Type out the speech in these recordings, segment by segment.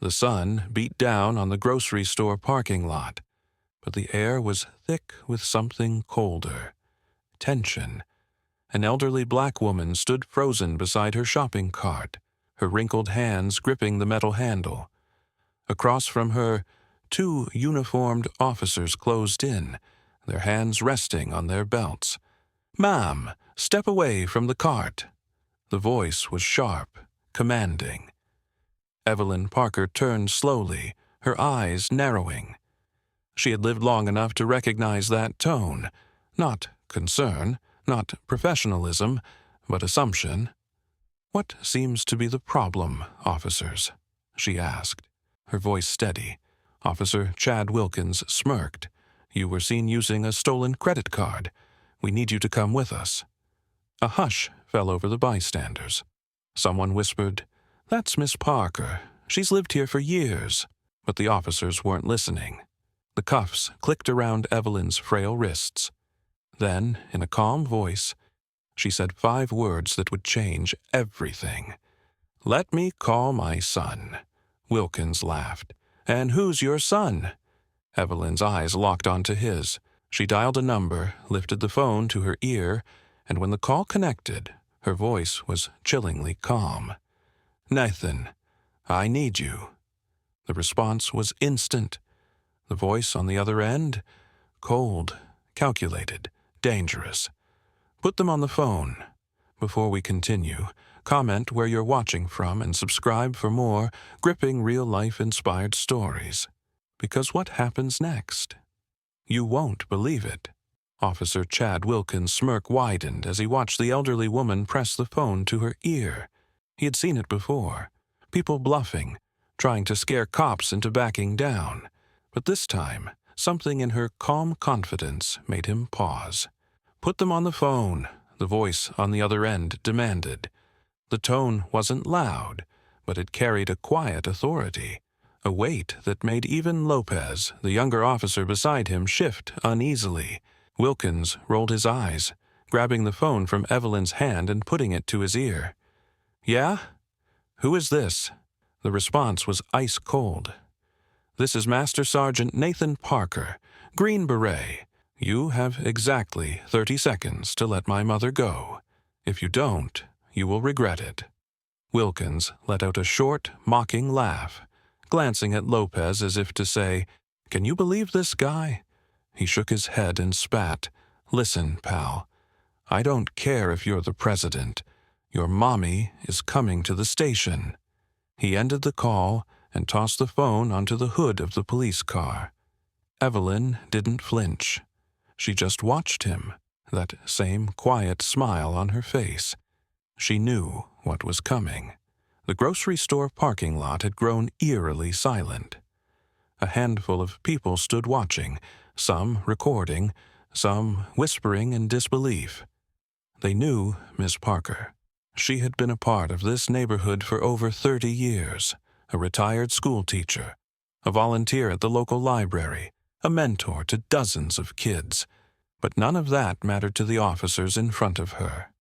The sun beat down on the grocery store parking lot, but the air was thick with something colder. Tension. An elderly black woman stood frozen beside her shopping cart, her wrinkled hands gripping the metal handle. Across from her, two uniformed officers closed in, their hands resting on their belts. "Ma'am, step away from the cart." The voice was sharp, commanding. Evelyn Parker turned slowly, her eyes narrowing. She had lived long enough to recognize that tone, not concern, not professionalism, but assumption. "What seems to be the problem, officers?" she asked, her voice steady. Officer Chad Wilkins smirked. "You were seen using a stolen credit card. We need you to come with us." A hush fell over the bystanders. Someone whispered, "That's Miss Parker. She's lived here for years." But the officers weren't listening. The cuffs clicked around Evelyn's frail wrists. Then, in a calm voice, she said 5 words that would change everything. "Let me call my son." Wilkins laughed. "And who's your son?" Evelyn's eyes locked onto his. She dialed a number, lifted the phone to her ear, and when the call connected, her voice was chillingly calm. "Nathan, I need you." The response was instant. The voice on the other end, cold, calculated, dangerous. "Put them on the phone. Before we continue, comment where you're watching from and subscribe for more gripping real-life inspired stories. Because what happens next? You won't believe it." Officer Chad Wilkins' smirk widened as he watched the elderly woman press the phone to her ear. He had seen it before. People bluffing, trying to scare cops into backing down. But this time, something in her calm confidence made him pause. "Put them on the phone," the voice on the other end demanded. The tone wasn't loud, but it carried a quiet authority, a weight that made even Lopez, the younger officer beside him, shift uneasily. Wilkins rolled his eyes, grabbing the phone from Evelyn's hand and putting it to his ear. "Yeah? Who is this?" The response was ice cold. "This is Master Sergeant Nathan Parker, Green Beret. You have exactly 30 seconds to let my mother go. If you don't, you will regret it." Wilkins let out a short, mocking laugh, glancing at Lopez as if to say, "Can you believe this guy?" He shook his head and spat. "Listen, pal, I don't care if you're the president. Your mommy is coming to the station." He ended the call and tossed the phone onto the hood of the police car. Evelyn didn't flinch. She just watched him, that same quiet smile on her face. She knew what was coming. The grocery store parking lot had grown eerily silent. A handful of people stood watching, some recording, some whispering in disbelief. They knew Miss Parker. She had been a part of this neighborhood for over 30 years, a retired school teacher, a volunteer at the local library, a mentor to dozens of kids. But none of that mattered to the officers in front of her.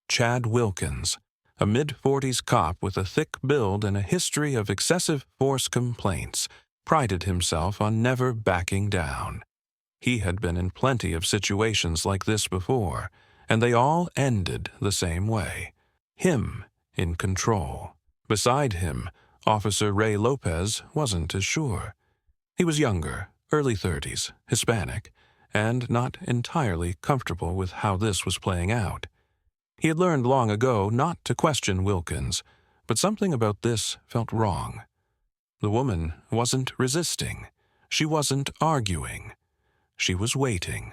Chad Wilkins, a mid-40s cop with a thick build and a history of excessive force complaints, prided himself on never backing down. He had been in plenty of situations like this before, and they all ended the same way. Him in control. Beside him, Officer Ray Lopez wasn't as sure. He was younger, early 30s, Hispanic, and not entirely comfortable with how this was playing out. He had learned long ago not to question Wilkins, but something about this felt wrong. The woman wasn't resisting. She wasn't arguing. She was waiting.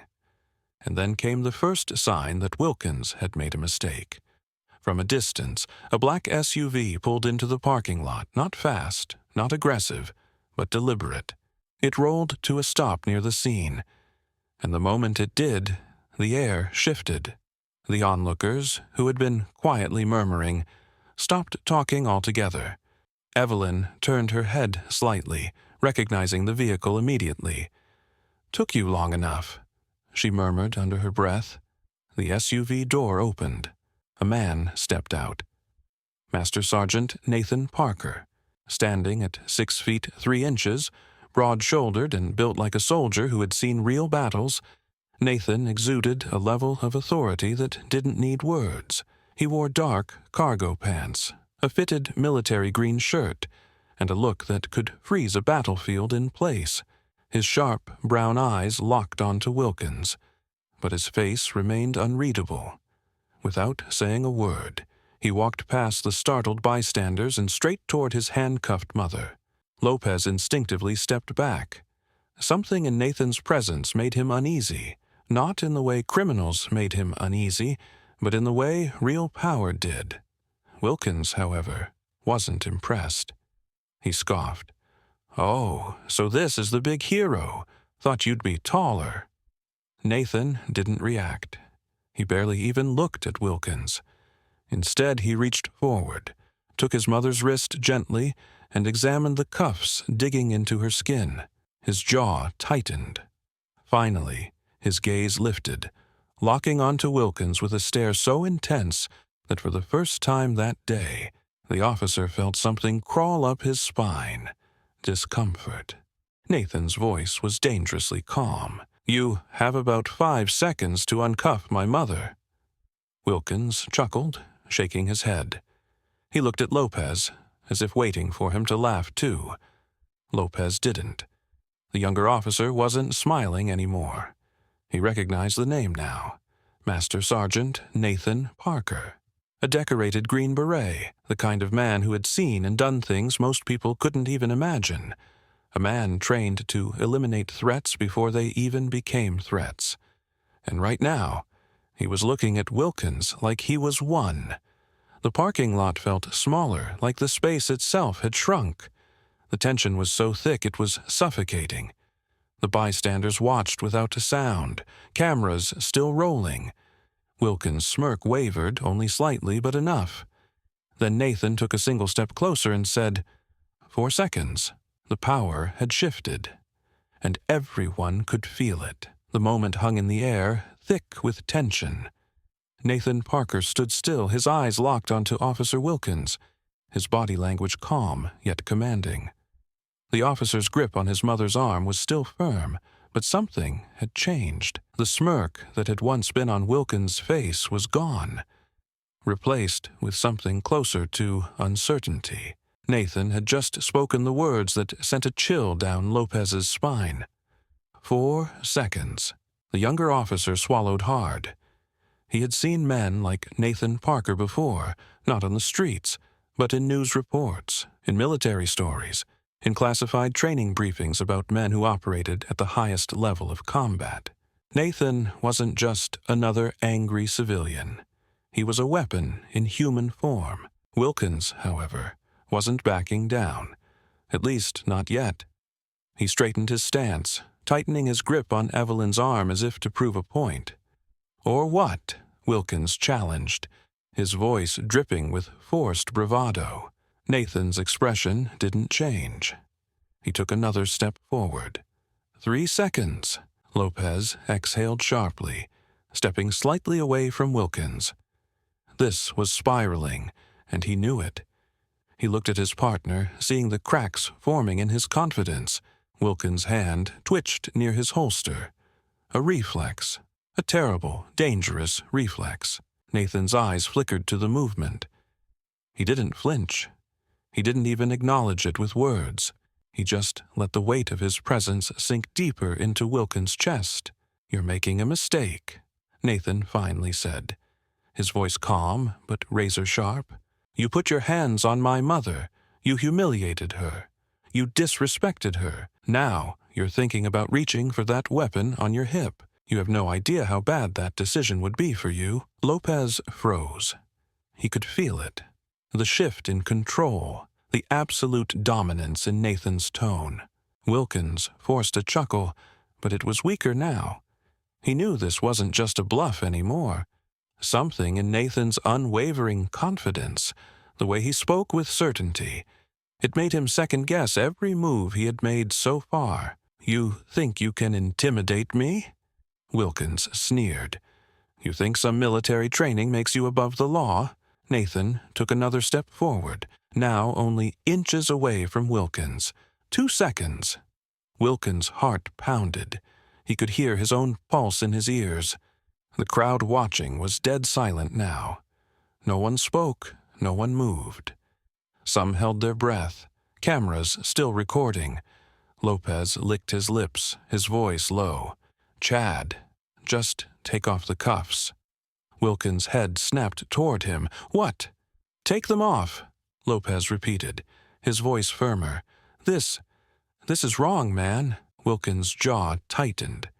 And then came the first sign that Wilkins had made a mistake. From a distance, a black SUV pulled into the parking lot, not fast, not aggressive, but deliberate. It rolled to a stop near the scene, and the moment it did, the air shifted. The onlookers, who had been quietly murmuring, stopped talking altogether. Evelyn turned her head slightly, recognizing the vehicle immediately. "Took you long enough," she murmured under her breath. The SUV door opened. A man stepped out. Master Sergeant Nathan Parker. Standing at 6 feet 3 inches, broad-shouldered and built like a soldier who had seen real battles, Nathan exuded a level of authority that didn't need words. He wore dark cargo pants, a fitted military green shirt, and a look that could freeze a battlefield in place. His sharp brown eyes locked onto Wilkins, but his face remained unreadable. Without saying a word, he walked past the startled bystanders and straight toward his handcuffed mother. Lopez instinctively stepped back. Something in Nathan's presence made him uneasy, not in the way criminals made him uneasy, but in the way real power did. Wilkins, however, wasn't impressed. He scoffed. "Oh, so this is the big hero. Thought you'd be taller." Nathan didn't react. He barely even looked at Wilkins. Instead, he reached forward, took his mother's wrist gently, and examined the cuffs digging into her skin. His jaw tightened. Finally, his gaze lifted, locking onto Wilkins with a stare so intense that for the first time that day, the officer felt something crawl up his spine. Discomfort. Nathan's voice was dangerously calm. "You have about 5 seconds to uncuff my mother." Wilkins chuckled, shaking his head. He looked at Lopez, as if waiting for him to laugh too. Lopez didn't. The younger officer wasn't smiling anymore. He recognized the name now. Master Sergeant Nathan Parker. A decorated Green Beret, the kind of man who had seen and done things most people couldn't even imagine. A man trained to eliminate threats before they even became threats. And right now, he was looking at Wilkins like he was one. The parking lot felt smaller, like the space itself had shrunk. The tension was so thick it was suffocating. The bystanders watched without a sound, cameras still rolling. Wilkins' smirk wavered, only slightly, but enough. Then Nathan took a single step closer and said, 4 seconds. The power had shifted, and everyone could feel it. The moment hung in the air, thick with tension. Nathan Parker stood still, his eyes locked onto Officer Wilkins, his body language calm yet commanding. The officer's grip on his mother's arm was still firm, but something had changed. The smirk that had once been on Wilkins' face was gone, replaced with something closer to uncertainty. Nathan had just spoken the words that sent a chill down Lopez's spine. 4 seconds. The younger officer swallowed hard. He had seen men like Nathan Parker before, not on the streets, but in news reports, in military stories, in classified training briefings about men who operated at the highest level of combat. Nathan wasn't just another angry civilian. He was a weapon in human form. Wilkins, however, wasn't backing down, at least not yet. He straightened his stance, tightening his grip on Evelyn's arm as if to prove a point. "Or what?" Wilkins challenged, his voice dripping with forced bravado. Nathan's expression didn't change. He took another step forward. 3 seconds. Lopez exhaled sharply, stepping slightly away from Wilkins. This was spiraling, and he knew it. He looked at his partner, seeing the cracks forming in his confidence. Wilkins' hand twitched near his holster. A reflex. A terrible, dangerous reflex. Nathan's eyes flickered to the movement. He didn't flinch. He didn't even acknowledge it with words. He just let the weight of his presence sink deeper into Wilkins' chest. "You're making a mistake," Nathan finally said, his voice calm but razor-sharp. "You put your hands on my mother. You humiliated her. You disrespected her. Now you're thinking about reaching for that weapon on your hip. You have no idea how bad that decision would be for you." Lopez froze. He could feel it. The shift in control, the absolute dominance in Nathan's tone. Wilkins forced a chuckle, but it was weaker now. He knew this wasn't just a bluff anymore. Something in Nathan's unwavering confidence, the way he spoke with certainty, it made him second-guess every move he had made so far. "You think you can intimidate me?" Wilkins sneered. "You think some military training makes you above the law?" Nathan took another step forward, now only inches away from Wilkins. 2 seconds. Wilkins' heart pounded. He could hear his own pulse in his ears. The crowd watching was dead silent now. No one spoke, no one moved. Some held their breath, cameras still recording. Lopez licked his lips, his voice low. "Chad, just take off the cuffs." Wilkins' head snapped toward him. "What?" "Take them off," Lopez repeated, his voice firmer. This is wrong, man." Wilkins' jaw tightened.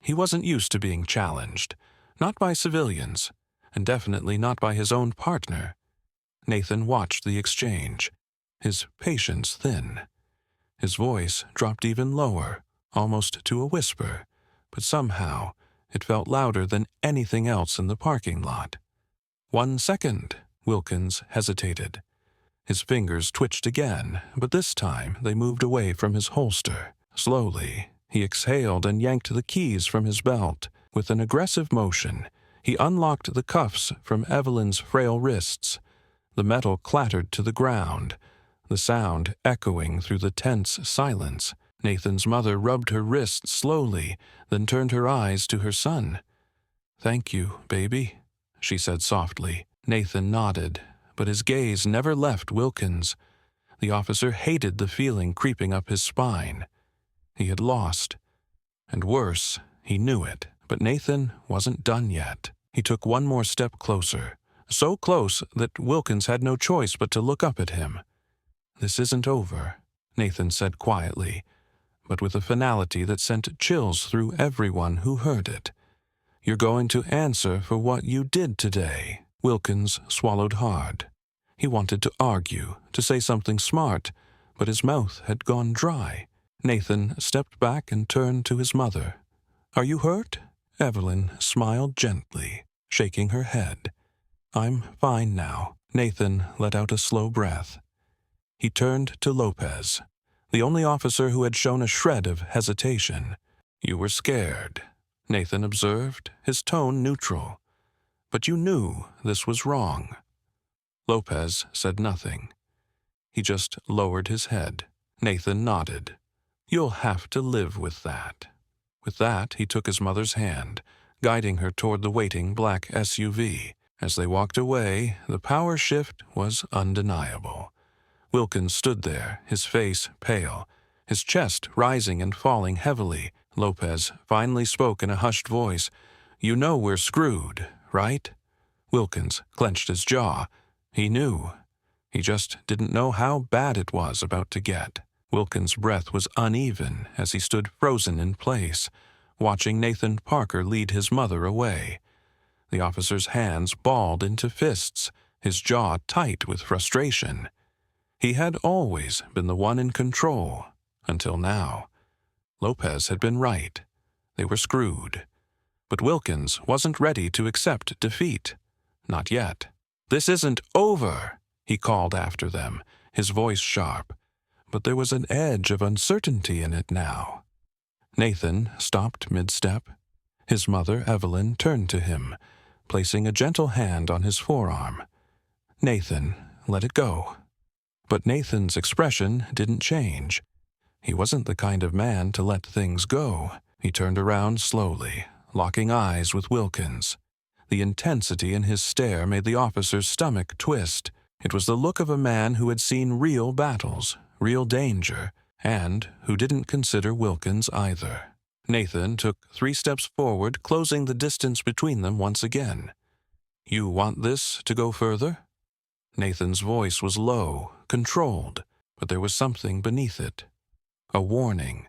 He wasn't used to being challenged. Not by civilians, and definitely not by his own partner. Nathan watched the exchange, his patience thin. His voice dropped even lower, almost to a whisper, but somehow it felt louder than anything else in the parking lot. 1 second, Wilkins hesitated. His fingers twitched again, but this time they moved away from his holster. Slowly, he exhaled and yanked the keys from his belt. With an aggressive motion, he unlocked the cuffs from Evelyn's frail wrists. The metal clattered to the ground, the sound echoing through the tense silence. Nathan's mother rubbed her wrist slowly, then turned her eyes to her son. "Thank you, baby," she said softly. Nathan nodded, but his gaze never left Wilkins. The officer hated the feeling creeping up his spine. He had lost. And worse, he knew it. But Nathan wasn't done yet. He took one more step closer, so close that Wilkins had no choice but to look up at him. "This isn't over," Nathan said quietly, but with a finality that sent chills through everyone who heard it. "You're going to answer for what you did today." Wilkins swallowed hard. He wanted to argue, to say something smart, but his mouth had gone dry. Nathan stepped back and turned to his mother. "Are you hurt?" Evelyn smiled gently, shaking her head. "I'm fine now." Nathan let out a slow breath. He turned to Lopez, the only officer who had shown a shred of hesitation. "You were scared," Nathan observed, his tone neutral. "But you knew this was wrong." Lopez said nothing. He just lowered his head. Nathan nodded. "You'll have to live with that." With that, he took his mother's hand, guiding her toward the waiting black SUV. As they walked away, the power shift was undeniable. Wilkins stood there, his face pale, his chest rising and falling heavily. Lopez finally spoke in a hushed voice. "You know we're screwed, right?" Wilkins clenched his jaw. He knew. He just didn't know how bad it was about to get. Wilkins' breath was uneven as he stood frozen in place, watching Nathan Parker lead his mother away. The officer's hands balled into fists, his jaw tight with frustration. He had always been the one in control, until now. Lopez had been right. They were screwed. But Wilkins wasn't ready to accept defeat. Not yet. "This isn't over," he called after them, his voice sharp. But there was an edge of uncertainty in it now. Nathan stopped mid-step. His mother, Evelyn, turned to him, placing a gentle hand on his forearm. "Nathan, let it go." But Nathan's expression didn't change. He wasn't the kind of man to let things go. He turned around slowly, locking eyes with Wilkins. The intensity in his stare made the officer's stomach twist. It was the look of a man who had seen real battles, real danger, and who didn't consider Wilkins either. Nathan took 3 steps forward, closing the distance between them once again. "You want this to go further?" Nathan's voice was low, controlled, but there was something beneath it. A warning.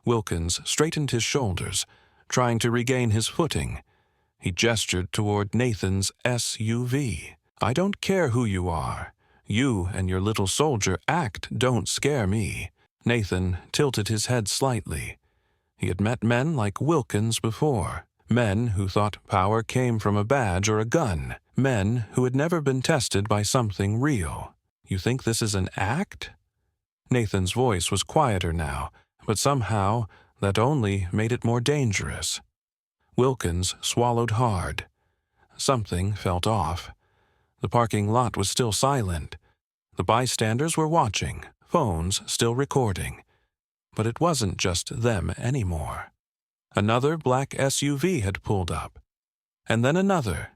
Wilkins straightened his shoulders, trying to regain his footing. He gestured toward Nathan's SUV. "I don't care who you are. You and your little soldier act don't scare me." Nathan tilted his head slightly. He had met men like Wilkins before, men who thought power came from a badge or a gun, men who had never been tested by something real. "You think this is an act?" Nathan's voice was quieter now, but somehow that only made it more dangerous. Wilkins swallowed hard. Something felt off. The parking lot was still silent. The bystanders were watching, phones still recording. But it wasn't just them anymore. Another black SUV had pulled up. And then another.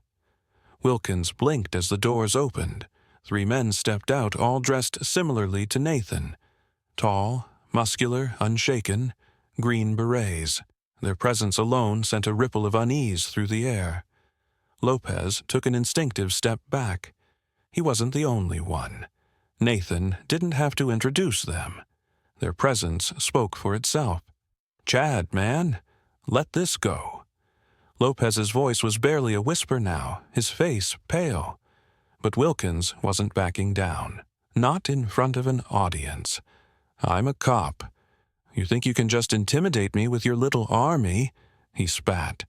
Wilkins blinked as the doors opened. 3 men stepped out, all dressed similarly to Nathan. Tall, muscular, unshaken, green berets. Their presence alone sent a ripple of unease through the air. Lopez took an instinctive step back. He wasn't the only one. Nathan didn't have to introduce them. Their presence spoke for itself. "Chad, man, let this go." Lopez's voice was barely a whisper now, his face pale. But Wilkins wasn't backing down. Not in front of an audience. "I'm a cop. You think you can just intimidate me with your little army?" He spat,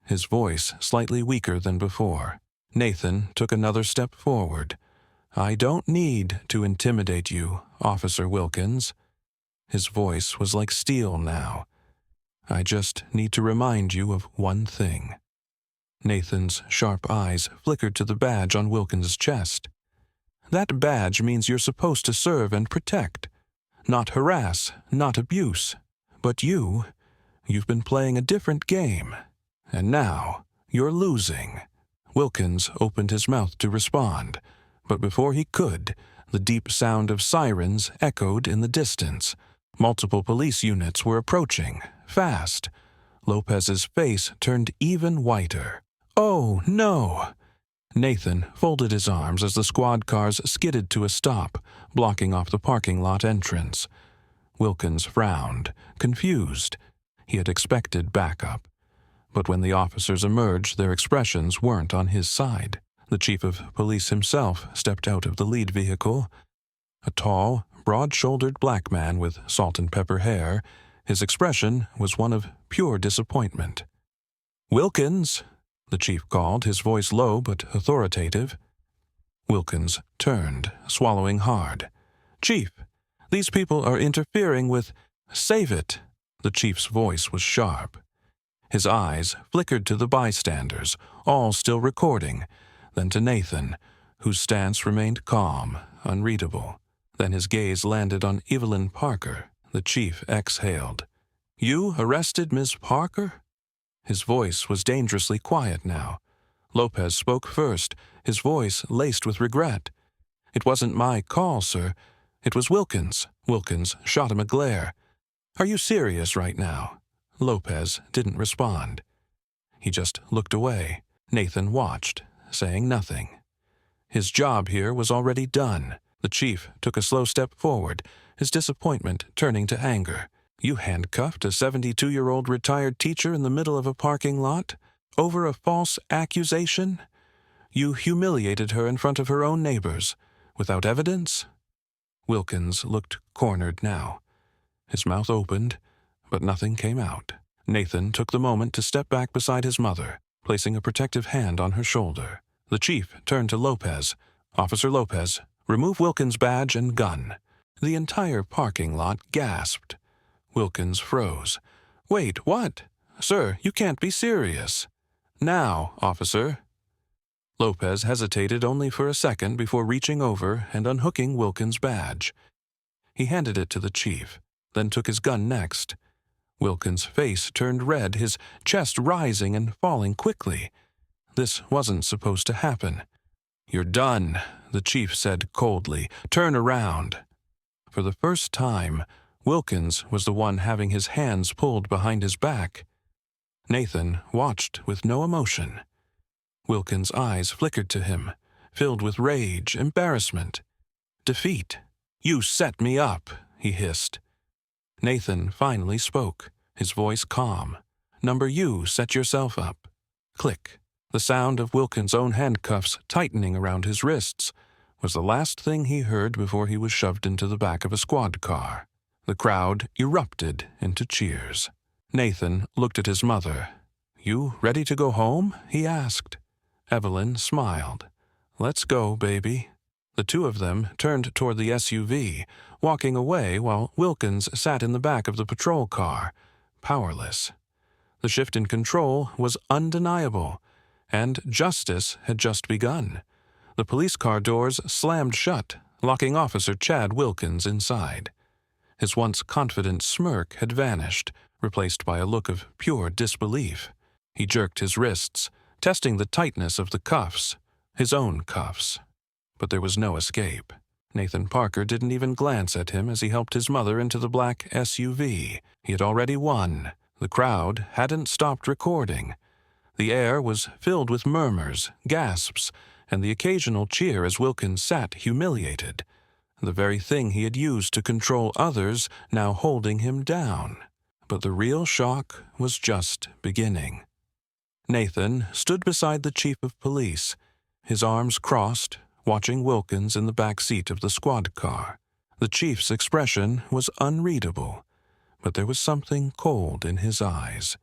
his voice slightly weaker than before. Nathan took another step forward. "I don't need to intimidate you, Officer Wilkins." His voice was like steel now. "I just need to remind you of one thing." Nathan's sharp eyes flickered to the badge on Wilkins' chest. "That badge means you're supposed to serve and protect. Not harass, not abuse. But you've been playing a different game. And now, you're losing." Wilkins opened his mouth to respond, but before he could, the deep sound of sirens echoed in the distance. Multiple police units were approaching, fast. Lopez's face turned even whiter. "Oh, no!" Nathan folded his arms as the squad cars skidded to a stop, blocking off the parking lot entrance. Wilkins frowned, confused. He had expected backup. But when the officers emerged, their expressions weren't on his side. The chief of police himself stepped out of the lead vehicle. A tall, broad-shouldered black man with salt-and-pepper hair, his expression was one of pure disappointment. "Wilkins," the chief called, his voice low but authoritative. Wilkins turned, swallowing hard. "Chief, these people are interfering with—" "Save it!" The chief's voice was sharp. His eyes flickered to the bystanders, all still recording, then to Nathan, whose stance remained calm, unreadable. Then his gaze landed on Evelyn Parker. The chief exhaled. "You arrested Miss Parker?" His voice was dangerously quiet now. Lopez spoke first, his voice laced with regret. "It wasn't my call, sir. It was Wilkins." Wilkins shot him a glare. "Are you serious right now?" Lopez didn't respond. He just looked away. Nathan watched, saying nothing. His job here was already done. The chief took a slow step forward, his disappointment turning to anger. "You handcuffed a 72-year-old retired teacher in the middle of a parking lot? Over a false accusation? You humiliated her in front of her own neighbors, without evidence?" Wilkins looked cornered now. His mouth opened, but nothing came out. Nathan took the moment to step back beside his mother, placing a protective hand on her shoulder. The chief turned to Lopez. "Officer Lopez, remove Wilkins' badge and gun." The entire parking lot gasped. Wilkins froze. "Wait, what? Sir, you can't be serious." "Now, officer." Lopez hesitated only for a second before reaching over and unhooking Wilkins' badge. He handed it to the chief, then took his gun next. Wilkins' face turned red, his chest rising and falling quickly. This wasn't supposed to happen. "You're done," the chief said coldly. "Turn around." For the first time, Wilkins was the one having his hands pulled behind his back. Nathan watched with no emotion. Wilkins' eyes flickered to him, filled with rage, embarrassment, defeat. "You set me up," he hissed. Nathan finally spoke, his voice calm. "Number you set yourself up." Click. The sound of Wilkins' own handcuffs tightening around his wrists was the last thing he heard before he was shoved into the back of a squad car. The crowd erupted into cheers. Nathan looked at his mother. "You ready to go home?" he asked. Evelyn smiled. "Let's go, baby." The two of them turned toward the SUV, walking away while Wilkins sat in the back of the patrol car, powerless. The shift in control was undeniable, and justice had just begun. The police car doors slammed shut, locking Officer Chad Wilkins inside. His once confident smirk had vanished, replaced by a look of pure disbelief. He jerked his wrists, testing the tightness of the cuffs, his own cuffs. But there was no escape. Nathan Parker didn't even glance at him as he helped his mother into the black SUV. He had already won. The crowd hadn't stopped recording. The air was filled with murmurs, gasps, and the occasional cheer as Wilkins sat humiliated. The very thing he had used to control others now holding him down. But the real shock was just beginning. Nathan stood beside the chief of police, his arms crossed, watching Wilkins in the back seat of the squad car. The chief's expression was unreadable, but there was something cold in his eyes,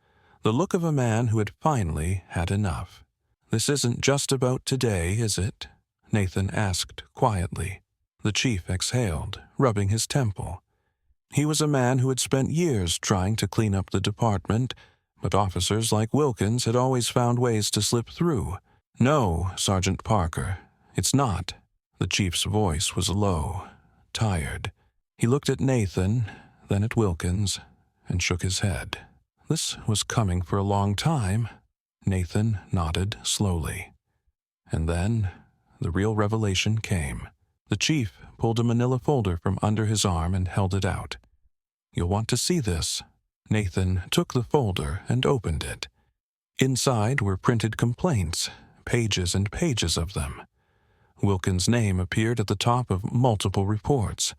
the look of a man who had finally had enough. "This isn't just about today, is it?" Nathan asked quietly. The chief exhaled, rubbing his temple. He was a man who had spent years trying to clean up the department, but officers like Wilkins had always found ways to slip through. "No, Sergeant Parker, it's not." The chief's voice was low, tired. He looked at Nathan, then at Wilkins, and shook his head. "This was coming for a long time." Nathan nodded slowly. And then the real revelation came. The chief pulled a manila folder from under his arm and held it out. "You'll want to see this." Nathan took the folder and opened it. Inside were printed complaints, pages and pages of them. Wilkins' name appeared at the top of multiple reports.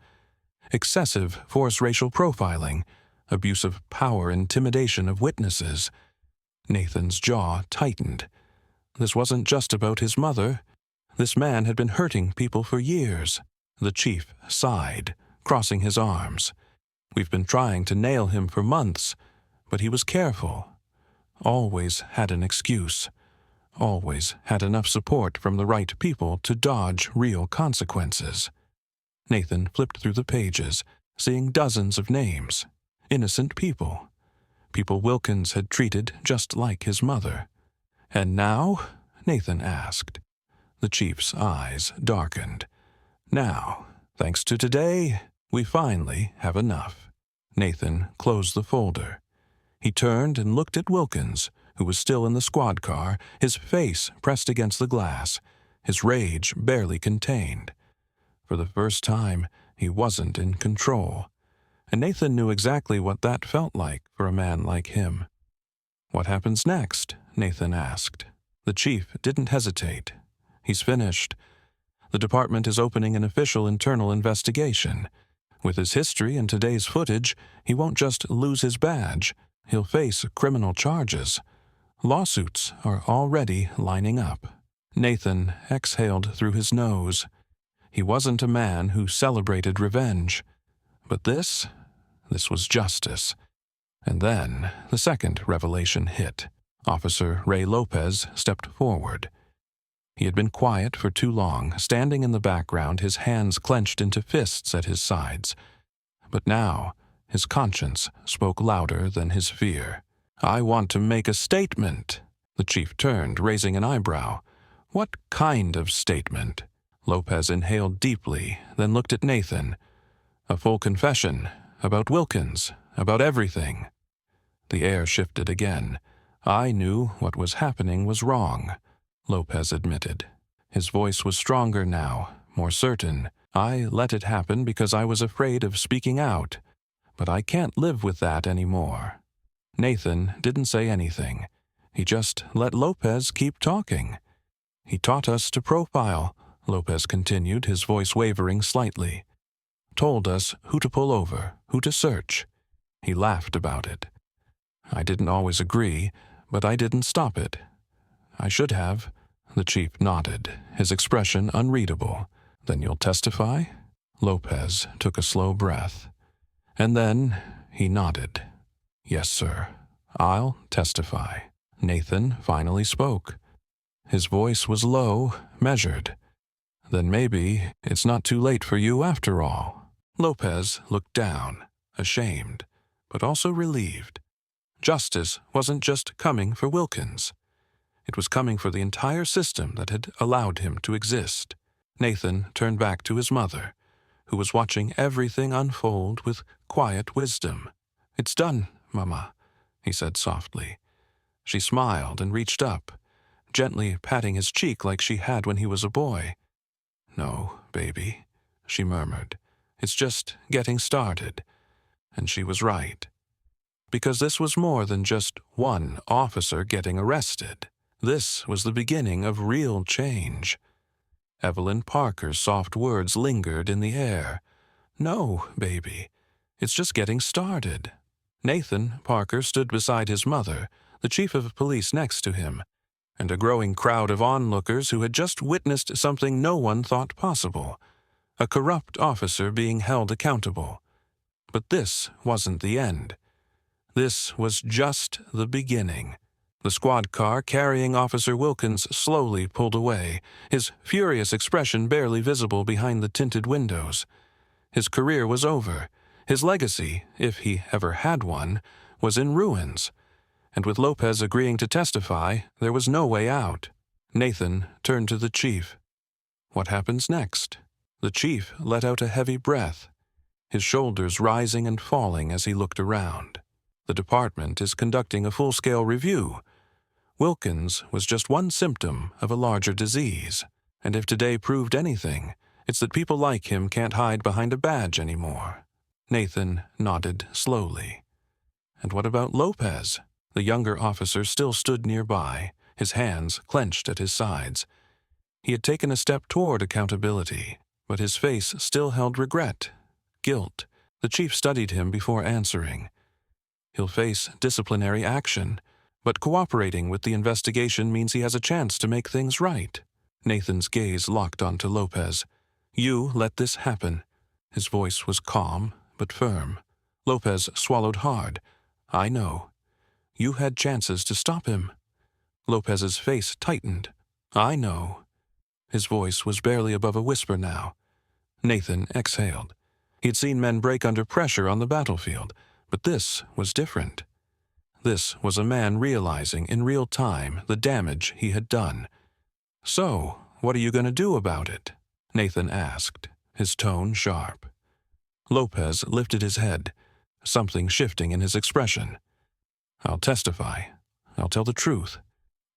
Excessive forced racial profiling, abuse of power, intimidation of witnesses. Nathan's jaw tightened. This wasn't just about his mother. This man had been hurting people for years. The chief sighed, crossing his arms. "We've been trying to nail him for months, but he was careful. Always had an excuse. Always had enough support from the right people to dodge real consequences." Nathan flipped through the pages, seeing dozens of names. Innocent people. People Wilkins had treated just like his mother. "And now?" Nathan asked. The chief's eyes darkened. "Now, thanks to today, we finally have enough." Nathan closed the folder. He turned and looked at Wilkins, who was still in the squad car, his face pressed against the glass, his rage barely contained. For the first time, he wasn't in control. And Nathan knew exactly what that felt like for a man like him. "What happens next?" Nathan asked. The chief didn't hesitate. "He's finished. The department is opening an official internal investigation. With his history and today's footage, he won't just lose his badge. He'll face criminal charges. Lawsuits are already lining up." Nathan exhaled through his nose. He wasn't a man who celebrated revenge. But this was justice. And then the second revelation hit. Officer Ray Lopez stepped forward. He had been quiet for too long, standing in the background, his hands clenched into fists at his sides. But now, his conscience spoke louder than his fear. "I want to make a statement." The chief turned, raising an eyebrow. "What kind of statement?" Lopez inhaled deeply, then looked at Nathan. "A full confession, about Wilkins, about everything." The air shifted again. "I knew what was happening was wrong," Lopez admitted. His voice was stronger now, more certain. "I let it happen because I was afraid of speaking out, but I can't live with that anymore." Nathan didn't say anything. He just let Lopez keep talking. "He taught us to profile," Lopez continued, his voice wavering slightly. "Told us who to pull over, who to search." He laughed about it. "I didn't always agree, but I didn't stop it. I should have." The chief nodded, his expression unreadable. "Then you'll testify?" Lopez took a slow breath. And then he nodded. "Yes, sir. I'll testify." Nathan finally spoke. His voice was low, measured. "Then maybe it's not too late for you after all." Lopez looked down, ashamed, but also relieved. Justice wasn't just coming for Wilkins. It was coming for the entire system that had allowed him to exist. Nathan turned back to his mother, who was watching everything unfold with quiet wisdom. "It's done, Mama," he said softly. She smiled and reached up, gently patting his cheek like she had when he was a boy. "No, baby," she murmured. "It's just getting started." And she was right. Because this was more than just one officer getting arrested. This was the beginning of real change. Evelyn Parker's soft words lingered in the air. "No, baby, it's just getting started." Nathan Parker stood beside his mother, the chief of police next to him, and a growing crowd of onlookers who had just witnessed something no one thought possible, a corrupt officer being held accountable. But this wasn't the end. This was just the beginning. The squad car carrying Officer Wilkins slowly pulled away, his furious expression barely visible behind the tinted windows. His career was over. His legacy, if he ever had one, was in ruins. And with Lopez agreeing to testify, there was no way out. Nathan turned to the chief. "What happens next?" The chief let out a heavy breath, his shoulders rising and falling as he looked around. "The department is conducting a full-scale review. Wilkins was just one symptom of a larger disease, and if today proved anything, it's that people like him can't hide behind a badge anymore." Nathan nodded slowly. "And what about Lopez?" The younger officer still stood nearby, his hands clenched at his sides. He had taken a step toward accountability, but his face still held regret, guilt. The chief studied him before answering. "He'll face disciplinary action, but cooperating with the investigation means he has a chance to make things right." Nathan's gaze locked onto Lopez. "You let this happen." His voice was calm but firm. Lopez swallowed hard. "I know. You had chances to stop him." Lopez's face tightened. "I know." His voice was barely above a whisper now. Nathan exhaled. He had seen men break under pressure on the battlefield, but this was different. This was a man realizing in real time the damage he had done. "So, what are you going to do about it?" Nathan asked, his tone sharp. Lopez lifted his head, something shifting in his expression. "I'll testify. I'll tell the truth.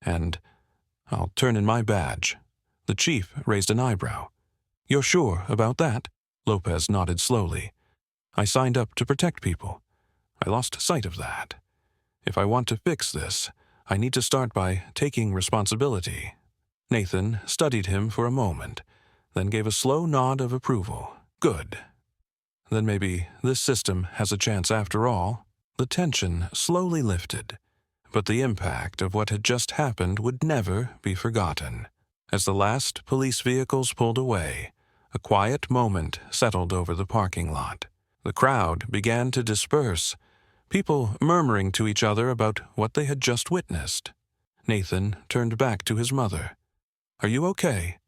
And I'll turn in my badge." The chief raised an eyebrow. "You're sure about that?" Lopez nodded slowly. "I signed up to protect people. I lost sight of that. If I want to fix this, I need to start by taking responsibility." Nathan studied him for a moment, then gave a slow nod of approval. "Good. Then maybe this system has a chance after all." The tension slowly lifted, but the impact of what had just happened would never be forgotten. As the last police vehicles pulled away, a quiet moment settled over the parking lot. The crowd began to disperse, people murmuring to each other about what they had just witnessed. Nathan turned back to his mother. "Are you okay?"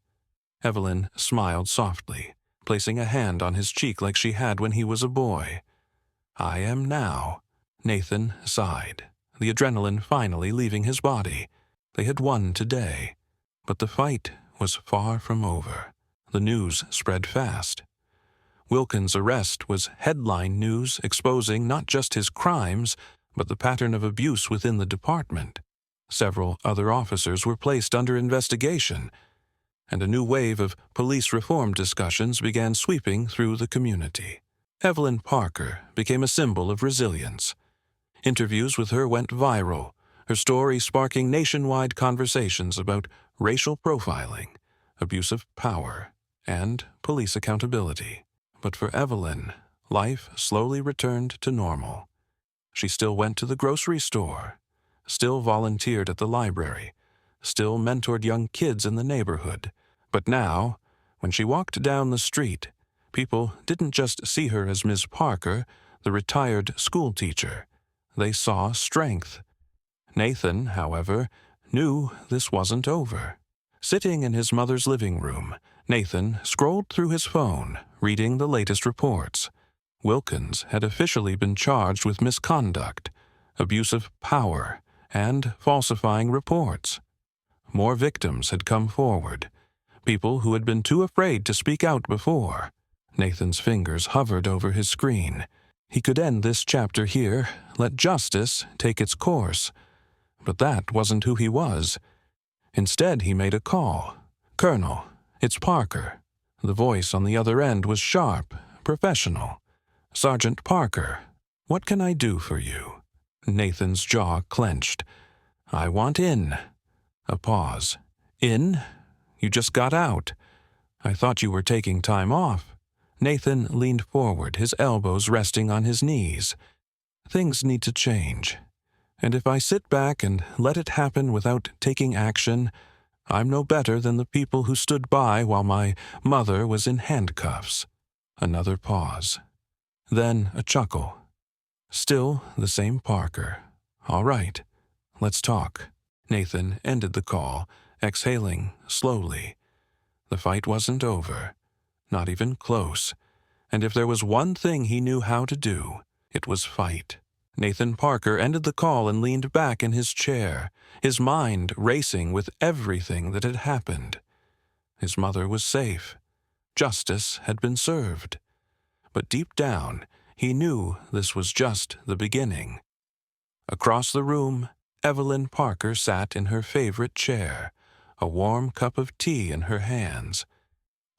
Evelyn smiled softly, placing a hand on his cheek like she had when he was a boy. "I am now." Nathan sighed, the adrenaline finally leaving his body. They had won today, but the fight was far from over. The news spread fast. Wilkins' arrest was headline news exposing not just his crimes, but the pattern of abuse within the department. Several other officers were placed under investigation, and a new wave of police reform discussions began sweeping through the community. Evelyn Parker became a symbol of resilience. Interviews with her went viral, her story sparking nationwide conversations about racial profiling, abuse of power, and police accountability. But for Evelyn, life slowly returned to normal. She still went to the grocery store, still volunteered at the library, still mentored young kids in the neighborhood. But now, when she walked down the street, people didn't just see her as Ms. Parker, the retired school teacher. They saw strength. Nathan, however, knew this wasn't over. Sitting in his mother's living room, Nathan scrolled through his phone, reading the latest reports. Wilkins had officially been charged with misconduct, abuse of power, and falsifying reports. More victims had come forward. people who had been too afraid to speak out before. Nathan's fingers hovered over his screen. He could end this chapter here, let justice take its course. But that wasn't who he was. Instead, he made a call. "Colonel, it's Parker." The voice on the other end was sharp, professional. "Sergeant Parker, what can I do for you?" Nathan's jaw clenched. "I want in." A pause. "In? You just got out. I thought you were taking time off." Nathan leaned forward, his elbows resting on his knees. "Things need to change. And if I sit back and let it happen without taking action, I'm no better than the people who stood by while my mother was in handcuffs." Another pause. Then a chuckle. "Still the same Parker. All right, let's talk." Nathan ended the call, exhaling slowly. The fight wasn't over. Not even close. And if there was one thing he knew how to do, it was fight. Nathan Parker ended the call and leaned back in his chair, his mind racing with everything that had happened. His mother was safe. Justice had been served. But deep down, he knew this was just the beginning. Across the room, Evelyn Parker sat in her favorite chair, a warm cup of tea in her hands.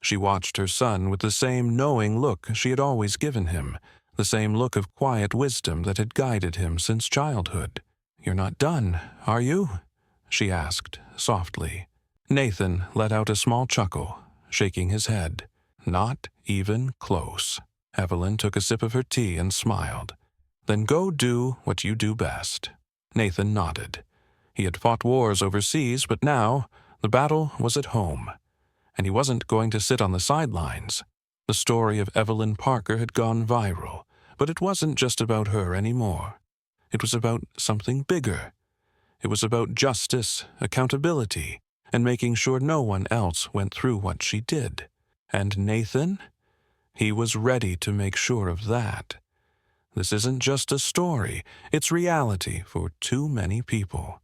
She watched her son with the same knowing look she had always given him, the same look of quiet wisdom that had guided him since childhood. "You're not done, are you?" she asked, softly. Nathan let out a small chuckle, shaking his head. "Not even close." Evelyn took a sip of her tea and smiled. "Then go do what you do best." Nathan nodded. He had fought wars overseas, but now the battle was at home. And he wasn't going to sit on the sidelines. The story of Evelyn Parker had gone viral, but it wasn't just about her anymore. It was about something bigger. It was about justice, accountability, and making sure no one else went through what she did. And Nathan? He was ready to make sure of that. This isn't just a story, it's reality for too many people.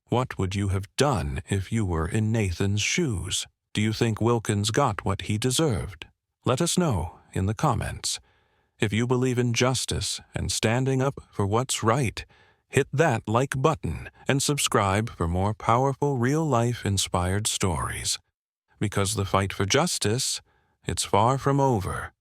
What would you have done if you were in Nathan's shoes? Do you think Wilkins got what he deserved? Let us know in the comments. If you believe in justice and standing up for what's right, hit that like button and subscribe for more powerful real-life inspired stories. Because the fight for justice, it's far from over.